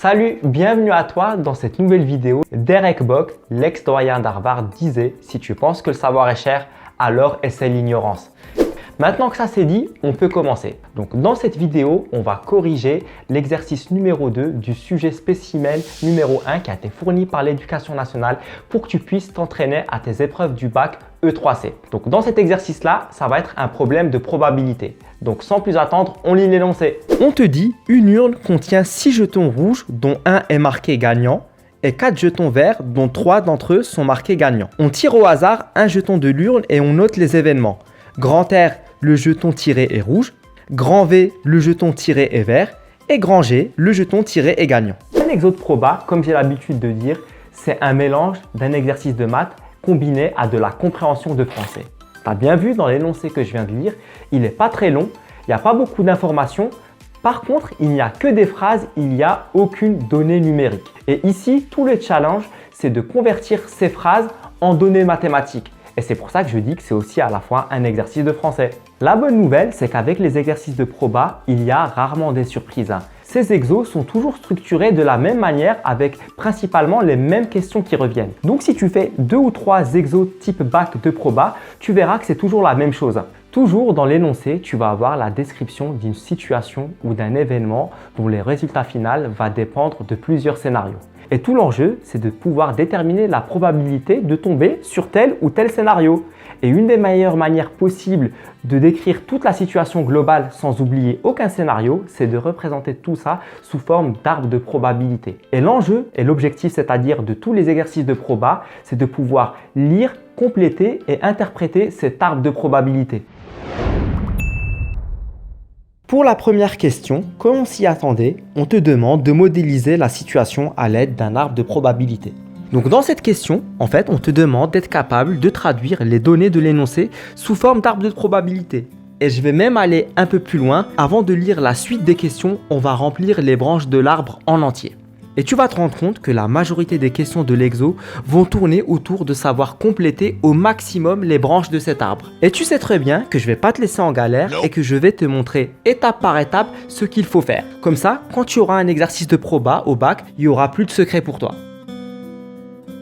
Salut, bienvenue à toi dans cette nouvelle vidéo. Derek Bock, l'ex-doyen d'Harvard, disait « Si tu penses que le savoir est cher, alors essaie l'ignorance ». Maintenant que ça c'est dit, on peut commencer. Donc dans cette vidéo, on va corriger l'exercice numéro 2 du sujet spécimen numéro 1 qui a été fourni par l'Éducation nationale pour que tu puisses t'entraîner à tes épreuves du bac E3C. Donc dans cet exercice-là, ça va être un problème de probabilité. Donc sans plus attendre, on lit l'énoncé. On te dit, une urne contient 6 jetons rouges dont un est marqué gagnant et 4 jetons verts dont 3 d'entre eux sont marqués gagnants. On tire au hasard un jeton de l'urne et on note les événements. Grand R, le jeton tiré est rouge. Grand V, le jeton tiré est vert. Et grand G, le jeton tiré est gagnant. Un exo de proba, comme j'ai l'habitude de dire, c'est un mélange d'un exercice de maths combiné à de la compréhension de français. Tu as bien vu dans l'énoncé que je viens de lire, il n'est pas très long, il n'y a pas beaucoup d'informations. Par contre, il n'y a que des phrases, il n'y a aucune donnée numérique. Et ici, tout le challenge, c'est de convertir ces phrases en données mathématiques. Et c'est pour ça que je dis que c'est aussi à la fois un exercice de français. La bonne nouvelle, c'est qu'avec les exercices de proba, il y a rarement des surprises. Ces exos sont toujours structurés de la même manière avec principalement les mêmes questions qui reviennent. Donc si tu fais 2 ou 3 exos type bac de proba, tu verras que c'est toujours la même chose. Toujours dans l'énoncé, tu vas avoir la description d'une situation ou d'un événement dont le résultat final va dépendre de plusieurs scénarios. Et tout l'enjeu, c'est de pouvoir déterminer la probabilité de tomber sur tel ou tel scénario. Et une des meilleures manières possibles de décrire toute la situation globale sans oublier aucun scénario, c'est de représenter tout ça sous forme d'arbre de probabilité. Et l'enjeu et l'objectif, c'est-à-dire de tous les exercices de proba, c'est de pouvoir lire, compléter et interpréter cet arbre de probabilité. Pour la première question, comme on s'y attendait, on te demande de modéliser la situation à l'aide d'un arbre de probabilité. Donc dans cette question, en fait, on te demande d'être capable de traduire les données de l'énoncé sous forme d'arbre de probabilité. Et je vais même aller un peu plus loin. Avant de lire la suite des questions, on va remplir les branches de l'arbre en entier. Et tu vas te rendre compte que la majorité des questions de l'exo vont tourner autour de savoir compléter au maximum les branches de cet arbre. Et tu sais très bien que je vais pas te laisser en galère et que je vais te montrer étape par étape ce qu'il faut faire. Comme ça, quand tu auras un exercice de proba au bac, il n'y aura plus de secret pour toi.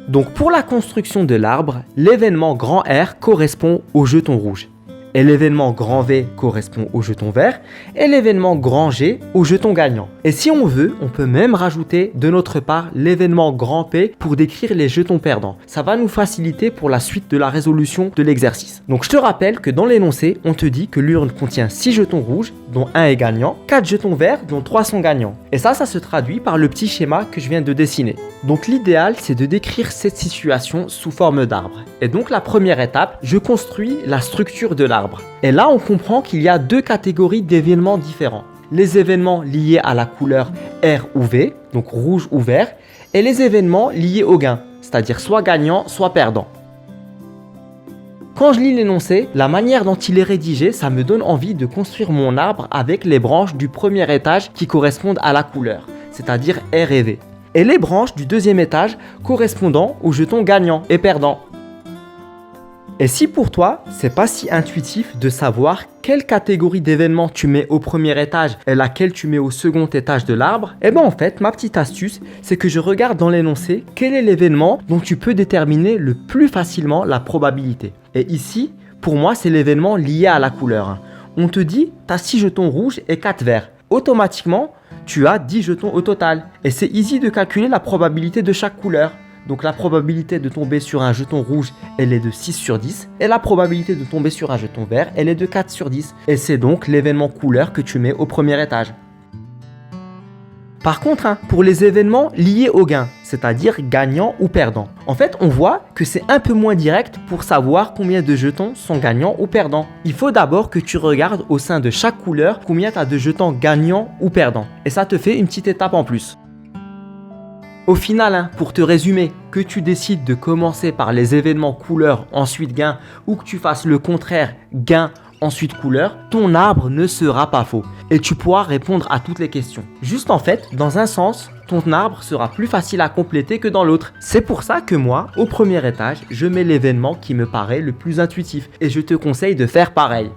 Donc pour la construction de l'arbre, l'événement grand R correspond au jeton rouge. Et l'événement grand V correspond au jeton vert et l'événement grand G au jeton gagnant. Et si on veut, on peut même rajouter de notre part l'événement grand P pour décrire les jetons perdants. Ça va nous faciliter pour la suite de la résolution de l'exercice. Donc je te rappelle que dans l'énoncé, on te dit que l'urne contient 6 jetons rouges dont 1 est gagnant, 4 jetons verts dont 3 sont gagnants. Et ça se traduit par le petit schéma que je viens de dessiner. Donc l'idéal, c'est de décrire cette situation sous forme d'arbre. Et donc la première étape, je construis la structure de l'arbre. Et là, on comprend qu'il y a 2 catégories d'événements différents. Les événements liés à la couleur R ou V, donc rouge ou vert, et les événements liés au gain, c'est-à-dire soit gagnant, soit perdant. Quand je lis l'énoncé, la manière dont il est rédigé, ça me donne envie de construire mon arbre avec les branches du premier étage qui correspondent à la couleur, c'est-à-dire R et V. Et les branches du deuxième étage correspondant aux jetons gagnants et perdants. Et si pour toi, c'est pas si intuitif de savoir quelle catégorie d'événements tu mets au premier étage et laquelle tu mets au second étage de l'arbre, eh bien en fait, ma petite astuce, c'est que je regarde dans l'énoncé quel est l'événement dont tu peux déterminer le plus facilement la probabilité. Et ici, pour moi, c'est l'événement lié à la couleur. On te dit, tu as 6 jetons rouges et 4 verts. Automatiquement, tu as 10 jetons au total. Et c'est easy de calculer la probabilité de chaque couleur. Donc la probabilité de tomber sur un jeton rouge, elle est de 6 sur 10. Et la probabilité de tomber sur un jeton vert, elle est de 4 sur 10. Et c'est donc l'événement couleur que tu mets au premier étage. Par contre, pour les événements liés au gain, c'est-à-dire gagnant ou perdant, en fait, on voit que c'est un peu moins direct pour savoir combien de jetons sont gagnants ou perdants. Il faut d'abord que tu regardes au sein de chaque couleur combien tu as de jetons gagnants ou perdants. Et ça te fait une petite étape en plus. Au final, pour te résumer, que tu décides de commencer par les événements couleur, ensuite gain, ou que tu fasses le contraire, gain, ensuite couleur, ton arbre ne sera pas faux et tu pourras répondre à toutes les questions. Juste en fait, dans un sens, ton arbre sera plus facile à compléter que dans l'autre. C'est pour ça que moi, au premier étage, je mets l'événement qui me paraît le plus intuitif et je te conseille de faire pareil.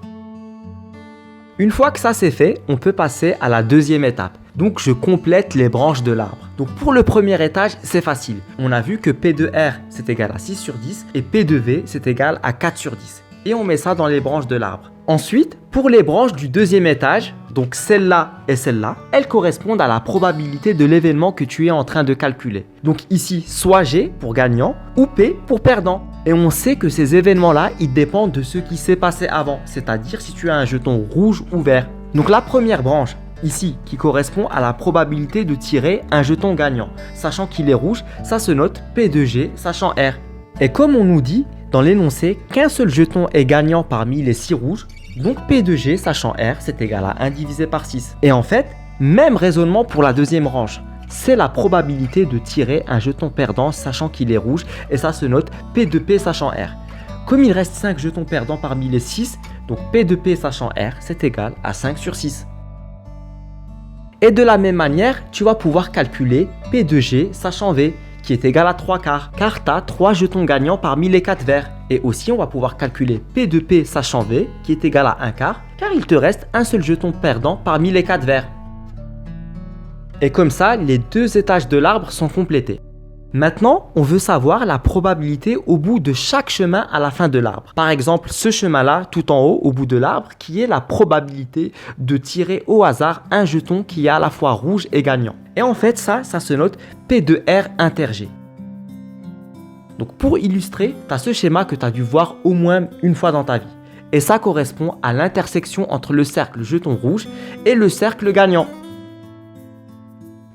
Une fois que ça c'est fait, on peut passer à la deuxième étape. Donc je complète les branches de l'arbre. Donc pour le premier étage, c'est facile. On a vu que P de R c'est égal à 6 sur 10 et P de V c'est égal à 4 sur 10. Et on met ça dans les branches de l'arbre. Ensuite, pour les branches du deuxième étage, donc celle-là et celle-là, elles correspondent à la probabilité de l'événement que tu es en train de calculer. Donc ici, soit G pour gagnant ou P pour perdant. Et on sait que ces événements-là, ils dépendent de ce qui s'est passé avant, c'est-à-dire si tu as un jeton rouge ou vert. Donc la première branche, ici, qui correspond à la probabilité de tirer un jeton gagnant. Sachant qu'il est rouge, ça se note P de G, sachant R. Et comme on nous dit dans l'énoncé qu'un seul jeton est gagnant parmi les 6 rouges, donc P de G, sachant R, c'est égal à 1 divisé par 6. Et en fait, même raisonnement pour la deuxième branche. C'est la probabilité de tirer un jeton perdant sachant qu'il est rouge et ça se note P de P sachant R. Comme il reste 5 jetons perdants parmi les 6, donc P de P sachant R, c'est égal à 5 sur 6. Et de la même manière, tu vas pouvoir calculer P de G sachant V, qui est égal à 3 quarts, car tu as 3 jetons gagnants parmi les 4 verts. Et aussi, on va pouvoir calculer P de P sachant V, qui est égal à 1 quart, car il te reste un seul jeton perdant parmi les 4 verts. Et comme ça, les deux étages de l'arbre sont complétés. Maintenant, on veut savoir la probabilité au bout de chaque chemin à la fin de l'arbre. Par exemple, ce chemin-là, tout en haut, au bout de l'arbre, qui est la probabilité de tirer au hasard un jeton qui est à la fois rouge et gagnant. Et en fait, ça se note P de R inter G. Donc pour illustrer, tu as ce schéma que tu as dû voir au moins une fois dans ta vie. Et ça correspond à l'intersection entre le cercle jeton rouge et le cercle gagnant.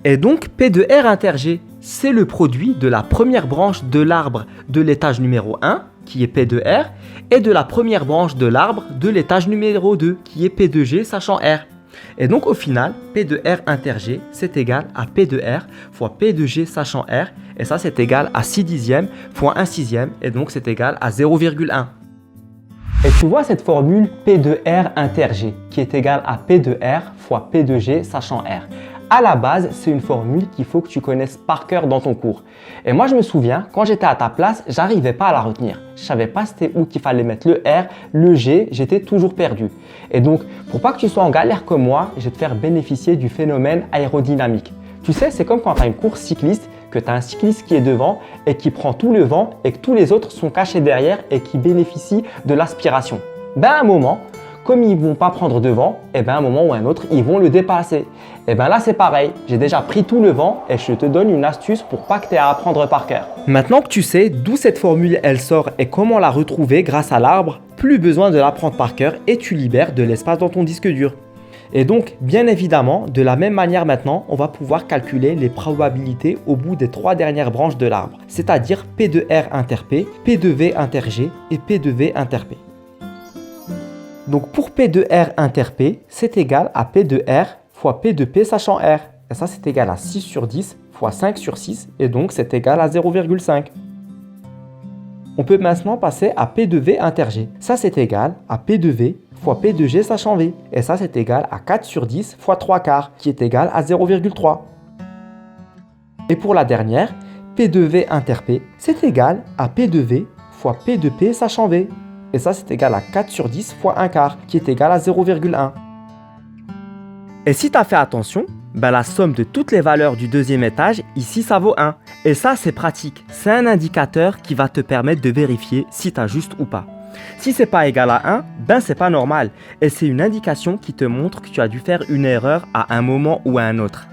Et donc P de R inter G, c'est le produit de la première branche de l'arbre de l'étage numéro 1, qui est P de R, et de la première branche de l'arbre de l'étage numéro 2, qui est P de G sachant R. Et donc au final, P de R inter G, c'est égal à P de R fois P de G sachant R, et ça c'est égal à 6 dixièmes fois 1 sixième, et donc c'est égal à 0,1. Et tu vois cette formule P de R inter G, qui est égale à P de R fois P de G sachant R. À la base, c'est une formule qu'il faut que tu connaisses par cœur dans ton cours. Et moi, je me souviens, quand j'étais à ta place, j'arrivais pas à la retenir. Je savais pas c'était où qu'il fallait mettre le R, le G, j'étais toujours perdu. Et donc, pour pas que tu sois en galère comme moi, je vais te faire bénéficier du phénomène aérodynamique. Tu sais, c'est comme quand tu as une course cycliste, que tu as un cycliste qui est devant et qui prend tout le vent et que tous les autres sont cachés derrière et qui bénéficient de l'aspiration. Ben à un moment, comme ils ne vont pas prendre de vent, et ben à un moment ou à un autre, ils vont le dépasser. Et ben là, c'est pareil. J'ai déjà pris tout le vent et je te donne une astuce pour pas que tu aies à apprendre par cœur. Maintenant que tu sais d'où cette formule elle sort et comment la retrouver grâce à l'arbre, plus besoin de l'apprendre par cœur et tu libères de l'espace dans ton disque dur. Et donc, bien évidemment, de la même manière maintenant, on va pouvoir calculer les probabilités au bout des 3 dernières branches de l'arbre, c'est-à-dire P de R inter P, P de V inter G et P de V inter P. Donc pour P de R inter P, c'est égal à P de R fois P de P sachant R. Et ça, c'est égal à 6 sur 10 fois 5 sur 6, et donc c'est égal à 0,5. On peut maintenant passer à P de V inter G. Ça, c'est égal à P de V fois P de G sachant V. Et ça, c'est égal à 4 sur 10 fois 3 quarts, qui est égal à 0,3. Et pour la dernière, P de V inter P, c'est égal à P de V fois P de P sachant V. Et ça, c'est égal à 4 sur 10 fois 1 quart, qui est égal à 0,1. Et si tu as fait attention, ben la somme de toutes les valeurs du deuxième étage, ici, ça vaut 1. Et ça, c'est pratique. C'est un indicateur qui va te permettre de vérifier si tu as juste ou pas. Si c'est pas égal à 1, ben c'est pas normal. Et c'est une indication qui te montre que tu as dû faire une erreur à un moment ou à un autre.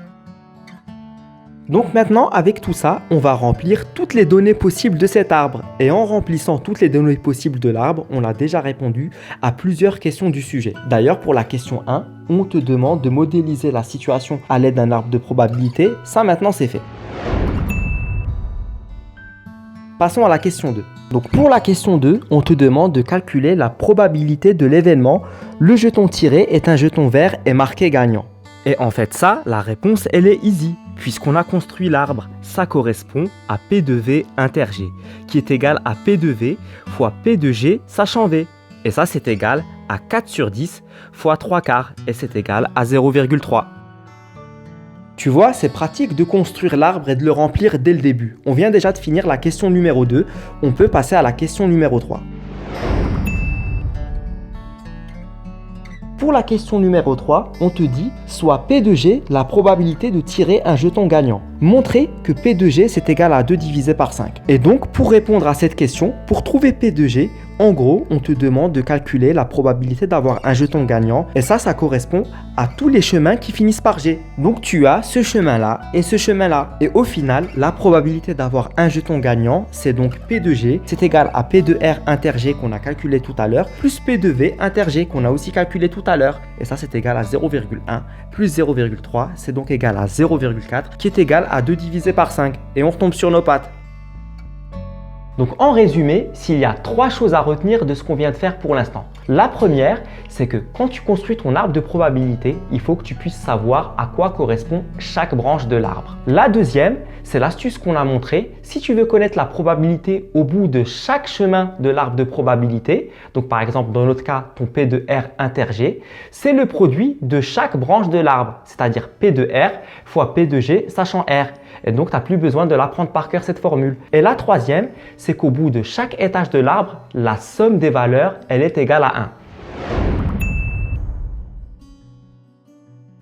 Donc maintenant, avec tout ça, on va remplir toutes les données possibles de cet arbre. Et en remplissant toutes les données possibles de l'arbre, on a déjà répondu à plusieurs questions du sujet. D'ailleurs, pour la question 1, on te demande de modéliser la situation à l'aide d'un arbre de probabilité. Ça, maintenant, c'est fait. Passons à la question 2. Donc pour la question 2, on te demande de calculer la probabilité de l'événement. Le jeton tiré est un jeton vert et marqué gagnant. Et en fait ça, la réponse elle est easy, puisqu'on a construit l'arbre. Ça correspond à P de V inter G, qui est égal à P de V fois P de G sachant V. Et ça c'est égal à 4 sur 10 fois 3 quarts, et c'est égal à 0,3. Tu vois, c'est pratique de construire l'arbre et de le remplir dès le début. On vient déjà de finir la question numéro 2, on peut passer à la question numéro 3. Pour la question numéro 3, on te dit soit P de G la probabilité de tirer un jeton gagnant. Montrer que P de G c'est égal à 2 divisé par 5. Et donc pour répondre à cette question, pour trouver P de G, en gros, on te demande de calculer la probabilité d'avoir un jeton gagnant et ça correspond à tous les chemins qui finissent par G. Donc tu as ce chemin-là et ce chemin-là. Et au final, la probabilité d'avoir un jeton gagnant, c'est donc P de G, c'est égal à P de R inter G qu'on a calculé tout à l'heure, plus P de V inter G qu'on a aussi calculé tout à l'heure. Et ça, c'est égal à 0,1 plus 0,3, c'est donc égal à 0,4 qui est égal à 2 divisé par 5. Et on retombe sur nos pattes. Donc en résumé, s'il y a 3 choses à retenir de ce qu'on vient de faire pour l'instant. La première, c'est que quand tu construis ton arbre de probabilité, il faut que tu puisses savoir à quoi correspond chaque branche de l'arbre. La deuxième, c'est l'astuce qu'on a montrée. Si tu veux connaître la probabilité au bout de chaque chemin de l'arbre de probabilité, donc par exemple dans notre cas, ton P de R inter G, c'est le produit de chaque branche de l'arbre, c'est-à-dire P de R fois P de G sachant R. Et donc, tu n'as plus besoin de l'apprendre par cœur cette formule. Et la troisième, c'est qu'au bout de chaque étage de l'arbre, la somme des valeurs, elle est égale à 1.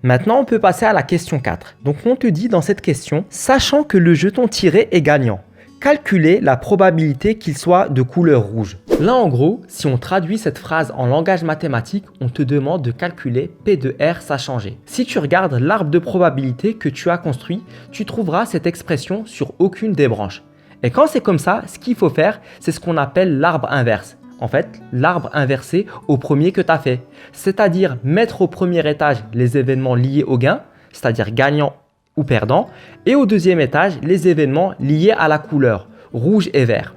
Maintenant, on peut passer à la question 4. Donc, on te dit dans cette question, sachant que le jeton tiré est gagnant, calculer la probabilité qu'il soit de couleur rouge. Là, en gros, si on traduit cette phrase en langage mathématique, on te demande de calculer P de R sachant G. Si tu regardes l'arbre de probabilité que tu as construit, tu trouveras cette expression sur aucune des branches. Et quand c'est comme ça, ce qu'il faut faire, c'est ce qu'on appelle l'arbre inverse. En fait, l'arbre inversé au premier que tu as fait. C'est-à-dire mettre au premier étage les événements liés au gain, c'est-à-dire gagnant ou perdant, et au deuxième étage, les événements liés à la couleur, rouge et vert.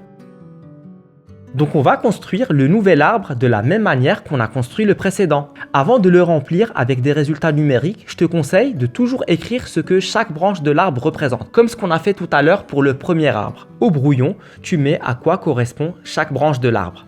Donc on va construire le nouvel arbre de la même manière qu'on a construit le précédent. Avant de le remplir avec des résultats numériques, je te conseille de toujours écrire ce que chaque branche de l'arbre représente, comme ce qu'on a fait tout à l'heure pour le premier arbre. Au brouillon, tu mets à quoi correspond chaque branche de l'arbre.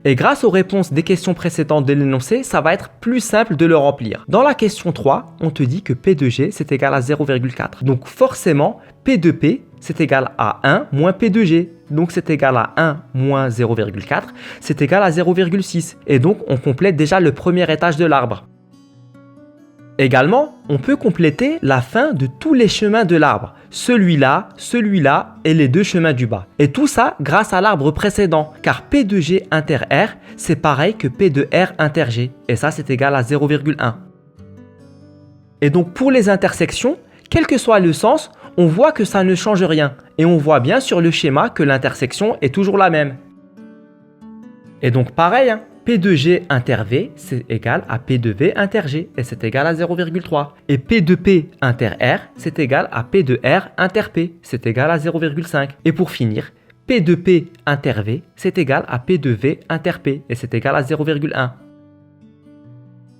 Et grâce aux réponses des questions précédentes de l'énoncé, ça va être plus simple de le remplir. Dans la question 3, on te dit que P de G, c'est égal à 0,4. Donc forcément, P de P, c'est égal à 1 moins P de G. Donc c'est égal à 1 moins 0,4, c'est égal à 0,6. Et donc on complète déjà le premier étage de l'arbre. Également, on peut compléter la fin de tous les chemins de l'arbre. Celui-là, celui-là et les deux chemins du bas. Et tout ça grâce à l'arbre précédent. Car P de G inter R, c'est pareil que P de R inter G. Et ça, c'est égal à 0,1. Et donc pour les intersections, quel que soit le sens, on voit que ça ne change rien. Et on voit bien sur le schéma que l'intersection est toujours la même. Et donc pareil, P de G inter V, c'est égal à P de V inter G, et c'est égal à 0,3. Et P de P inter R, c'est égal à P de R inter P, c'est égal à 0,5. Et pour finir, P de P inter V, c'est égal à P de V inter P, et c'est égal à 0,1.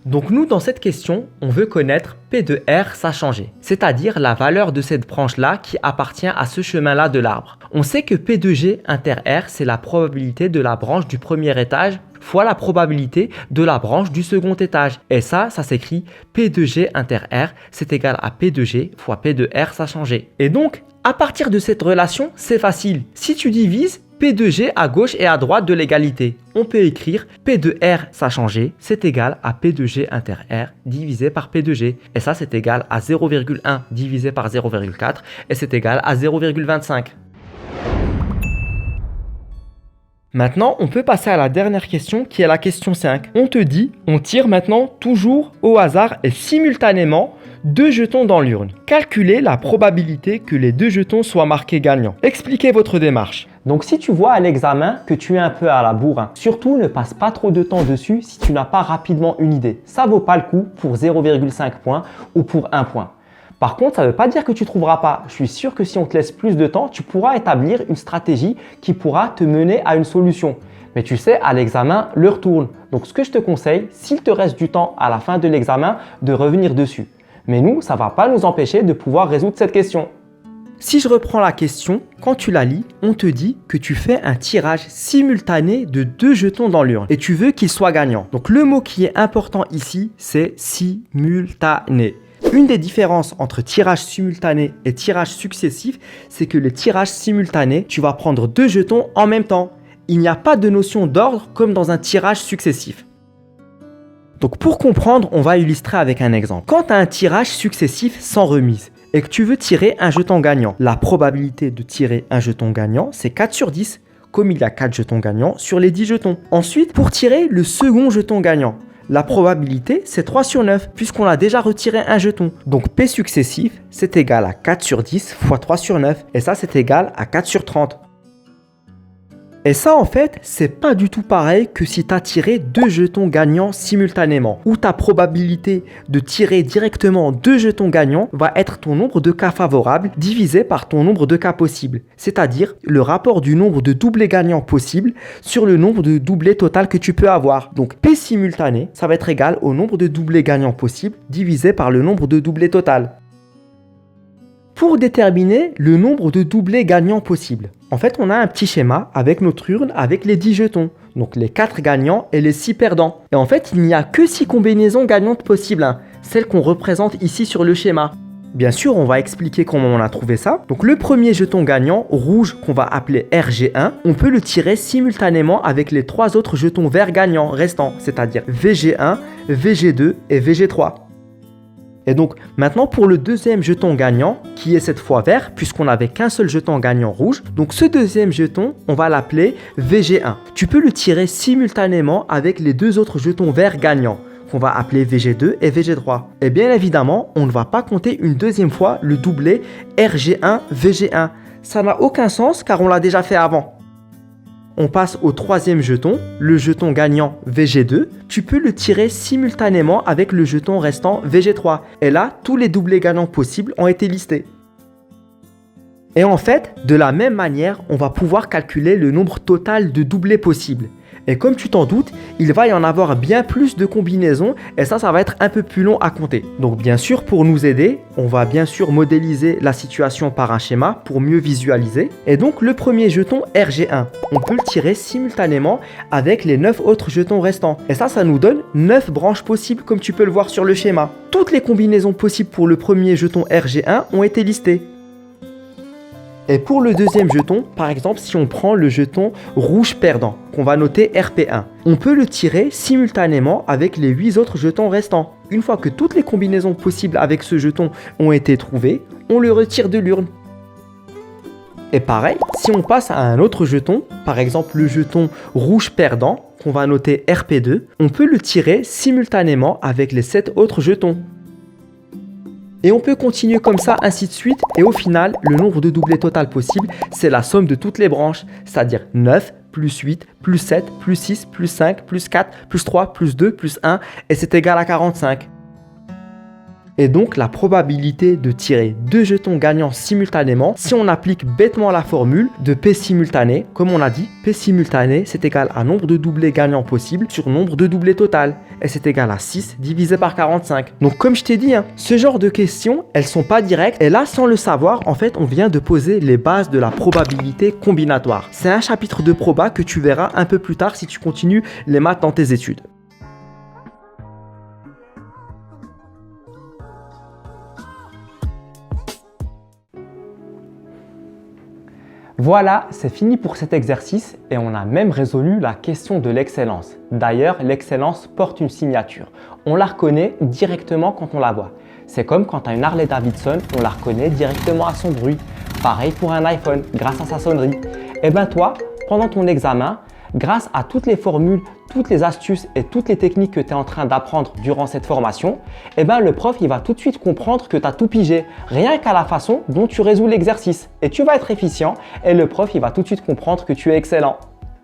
Donc nous, dans cette question, on veut connaître P de R sachant G, c'est-à-dire la valeur de cette branche-là qui appartient à ce chemin-là de l'arbre. On sait que P de G inter R, c'est la probabilité de la branche du premier étage fois la probabilité de la branche du second étage. Et ça s'écrit P de G inter R, c'est égal à P de G fois P de R sachant G. Et donc, à partir de cette relation, c'est facile. Si tu divises P de G à gauche et à droite de l'égalité, on peut écrire P de R sachant G, c'est égal à P de G inter R divisé par P de G. Et ça, c'est égal à 0,1 divisé par 0,4 et c'est égal à 0,25. Maintenant, on peut passer à la dernière question qui est la question 5. On te dit, on tire maintenant toujours au hasard et simultanément 2 jetons dans l'urne. Calculez la probabilité que les 2 jetons soient marqués gagnants. Expliquez votre démarche. Donc si tu vois à l'examen que tu es un peu à la bourre, surtout ne passe pas trop de temps dessus si tu n'as pas rapidement une idée. Ça vaut pas le coup pour 0,5 points ou pour 1 point. Par contre, ça ne veut pas dire que tu ne trouveras pas. Je suis sûr que si on te laisse plus de temps, tu pourras établir une stratégie qui pourra te mener à une solution. Mais tu sais, à l'examen, l'heure tourne. Donc ce que je te conseille, s'il te reste du temps à la fin de l'examen, de revenir dessus. Mais nous, ça ne va pas nous empêcher de pouvoir résoudre cette question. Si je reprends la question, quand tu la lis, on te dit que tu fais un tirage simultané de 2 jetons dans l'urne et tu veux qu'ils soient gagnants. Donc le mot qui est important ici, c'est simultané. Une des différences entre tirage simultané et tirage successif, c'est que le tirage simultané, tu vas prendre 2 jetons en même temps. Il n'y a pas de notion d'ordre comme dans un tirage successif. Donc pour comprendre, on va illustrer avec un exemple. Quand tu as un tirage successif sans remise et que tu veux tirer un jeton gagnant, la probabilité de tirer un jeton gagnant, c'est 4 sur 10, comme il y a 4 jetons gagnants sur les 10 jetons. Ensuite, pour tirer le second jeton gagnant, la probabilité, c'est 3 sur 9, puisqu'on a déjà retiré un jeton. Donc P successif, c'est égal à 4 sur 10 fois 3 sur 9. Et ça, c'est égal à 4 sur 30. Et ça, en fait, c'est pas du tout pareil que si tu as tiré 2 jetons gagnants simultanément, où ta probabilité de tirer directement 2 jetons gagnants va être ton nombre de cas favorables divisé par ton nombre de cas possibles, c'est-à-dire le rapport du nombre de doublés gagnants possibles sur le nombre de doublés total que tu peux avoir. Donc P simultané, ça va être égal au nombre de doublés gagnants possibles divisé par le nombre de doublés total. Pour déterminer le nombre de doublés gagnants possibles, en fait, on a un petit schéma avec notre urne avec les 10 jetons, donc les 4 gagnants et les 6 perdants. Et en fait, il n'y a que 6 combinaisons gagnantes possibles, celles qu'on représente ici sur le schéma. Bien sûr, on va expliquer comment on a trouvé ça. Donc le premier jeton gagnant, rouge, qu'on va appeler RG1, on peut le tirer simultanément avec les 3 autres jetons verts gagnants restants, c'est-à-dire VG1, VG2 et VG3. Et donc maintenant pour le deuxième jeton gagnant, qui est cette fois vert, puisqu'on n'avait qu'un seul jeton gagnant rouge, donc ce deuxième jeton, on va l'appeler VG1. Tu peux le tirer simultanément avec les 2 autres jetons verts gagnants, qu'on va appeler VG2 et VG3. Et bien évidemment, on ne va pas compter une deuxième fois le doublé RG1, VG1. Ça n'a aucun sens car on l'a déjà fait avant. On passe au troisième jeton, le jeton gagnant VG2. Tu peux le tirer simultanément avec le jeton restant VG3. Et là, tous les doublés gagnants possibles ont été listés. Et en fait, de la même manière, on va pouvoir calculer le nombre total de doublés possibles. Et comme tu t'en doutes, il va y en avoir bien plus de combinaisons et ça va être un peu plus long à compter. Donc bien sûr, pour nous aider, on va bien sûr modéliser la situation par un schéma pour mieux visualiser. Et donc le premier jeton RG1, on peut le tirer simultanément avec les 9 autres jetons restants. Et ça nous donne 9 branches possibles comme tu peux le voir sur le schéma. Toutes les combinaisons possibles pour le premier jeton RG1 ont été listées. Et pour le deuxième jeton, par exemple, si on prend le jeton rouge perdant, qu'on va noter RP1, on peut le tirer simultanément avec les 8 autres jetons restants. Une fois que toutes les combinaisons possibles avec ce jeton ont été trouvées, on le retire de l'urne. Et pareil, si on passe à un autre jeton, par exemple le jeton rouge perdant, qu'on va noter RP2, on peut le tirer simultanément avec les 7 autres jetons. Et on peut continuer comme ça, ainsi de suite. Et au final, le nombre de doublés total possible, c'est la somme de toutes les branches. C'est-à-dire 9, plus 8, plus 7, plus 6, plus 5, plus 4, plus 3, plus 2, plus 1. Et c'est égal à 45. Et donc la probabilité de tirer 2 jetons gagnants simultanément, si on applique bêtement la formule de P simultané, comme on a dit, P simultané c'est égal à nombre de doublés gagnants possibles sur nombre de doublés total. Et c'est égal à 6 divisé par 45. Donc comme je t'ai dit, ce genre de questions, elles sont pas directes. Et là, sans le savoir, en fait, on vient de poser les bases de la probabilité combinatoire. C'est un chapitre de proba que tu verras un peu plus tard si tu continues les maths dans tes études. Voilà, c'est fini pour cet exercice et on a même résolu la question de l'excellence. D'ailleurs, l'excellence porte une signature. On la reconnaît directement quand on la voit. C'est comme quand tu as une Harley Davidson, on la reconnaît directement à son bruit. Pareil pour un iPhone, grâce à sa sonnerie. Et bien toi, pendant ton examen, grâce à toutes les formules, toutes les astuces et toutes les techniques que tu es en train d'apprendre durant cette formation, le prof il va tout de suite comprendre que tu as tout pigé, rien qu'à la façon dont tu résous l'exercice. Et tu vas être efficient et le prof il va tout de suite comprendre que tu es excellent.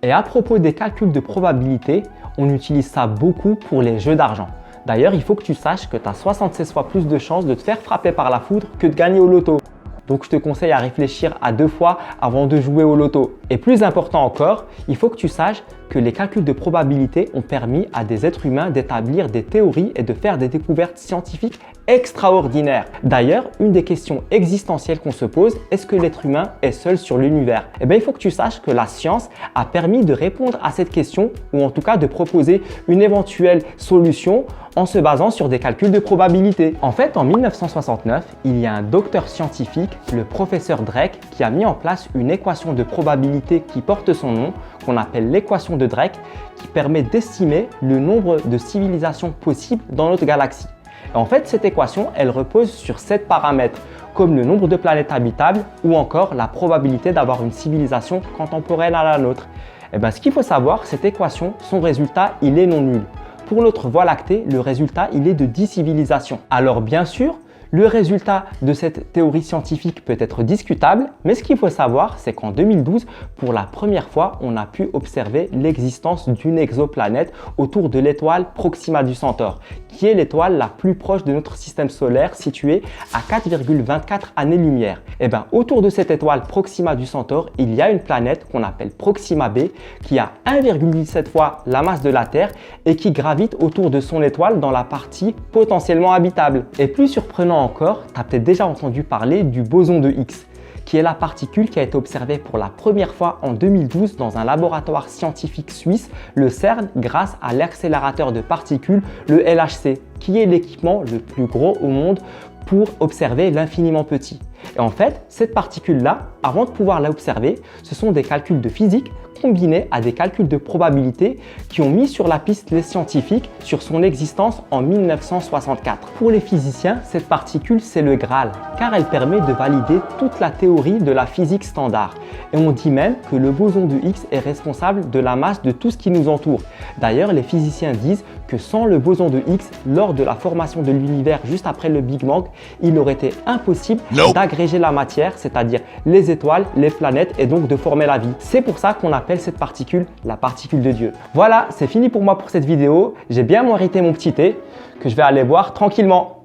Et à propos des calculs de probabilité, on utilise ça beaucoup pour les jeux d'argent. D'ailleurs, il faut que tu saches que tu as 76 fois plus de chances de te faire frapper par la foudre que de gagner au loto. Donc je te conseille à réfléchir à 2 fois avant de jouer au loto. Et plus important encore, il faut que tu saches que les calculs de probabilité ont permis à des êtres humains d'établir des théories et de faire des découvertes scientifiques extraordinaires. D'ailleurs, une des questions existentielles qu'on se pose, est-ce que l'être humain est seul sur l'univers? Il faut que tu saches que la science a permis de répondre à cette question ou en tout cas de proposer une éventuelle solution en se basant sur des calculs de probabilité. En fait, en 1969, il y a un docteur scientifique, le professeur Drake, qui a mis en place une équation de probabilité qui porte son nom, qu'on appelle l'équation de Drake qui permet d'estimer le nombre de civilisations possibles dans notre galaxie. Et en fait, cette équation, elle repose sur 7 paramètres comme le nombre de planètes habitables ou encore la probabilité d'avoir une civilisation contemporaine à la nôtre. Et bien, ce qu'il faut savoir, cette équation, son résultat, il est non nul. Pour notre Voie lactée, le résultat, il est de 10 civilisations. Alors bien sûr, le résultat de cette théorie scientifique peut être discutable, mais ce qu'il faut savoir, c'est qu'en 2012, pour la première fois, on a pu observer l'existence d'une exoplanète autour de l'étoile Proxima du Centaure, qui est l'étoile la plus proche de notre système solaire, située à 4,24 années-lumière. Et bien, autour de cette étoile Proxima du Centaure, il y a une planète qu'on appelle Proxima b, qui a 1,17 fois la masse de la Terre et qui gravite autour de son étoile dans la partie potentiellement habitable. Et plus surprenant encore, tu as peut-être déjà entendu parler du boson de Higgs, qui est la particule qui a été observée pour la première fois en 2012 dans un laboratoire scientifique suisse, le CERN, grâce à l'accélérateur de particules, le LHC, qui est l'équipement le plus gros au monde pour observer l'infiniment petit. Et en fait, cette particule-là, avant de pouvoir l'observer, ce sont des calculs de physique combinés à des calculs de probabilité qui ont mis sur la piste les scientifiques sur son existence en 1964. Pour les physiciens, cette particule, c'est le Graal, car elle permet de valider toute la théorie de la physique standard. Et on dit même que le boson de Higgs est responsable de la masse de tout ce qui nous entoure. D'ailleurs, les physiciens disent que sans le boson de Higgs, lors de la formation de l'univers juste après le Big Bang, il aurait été impossible d'agréger la matière, c'est-à-dire les étoiles, les planètes et donc de former la vie. C'est pour ça qu'on appelle cette particule la particule de Dieu. Voilà, c'est fini pour moi pour cette vidéo. J'ai bien mérité mon petit thé que je vais aller boire tranquillement.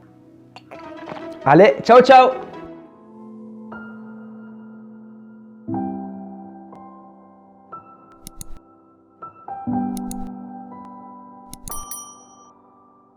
Allez, ciao ciao!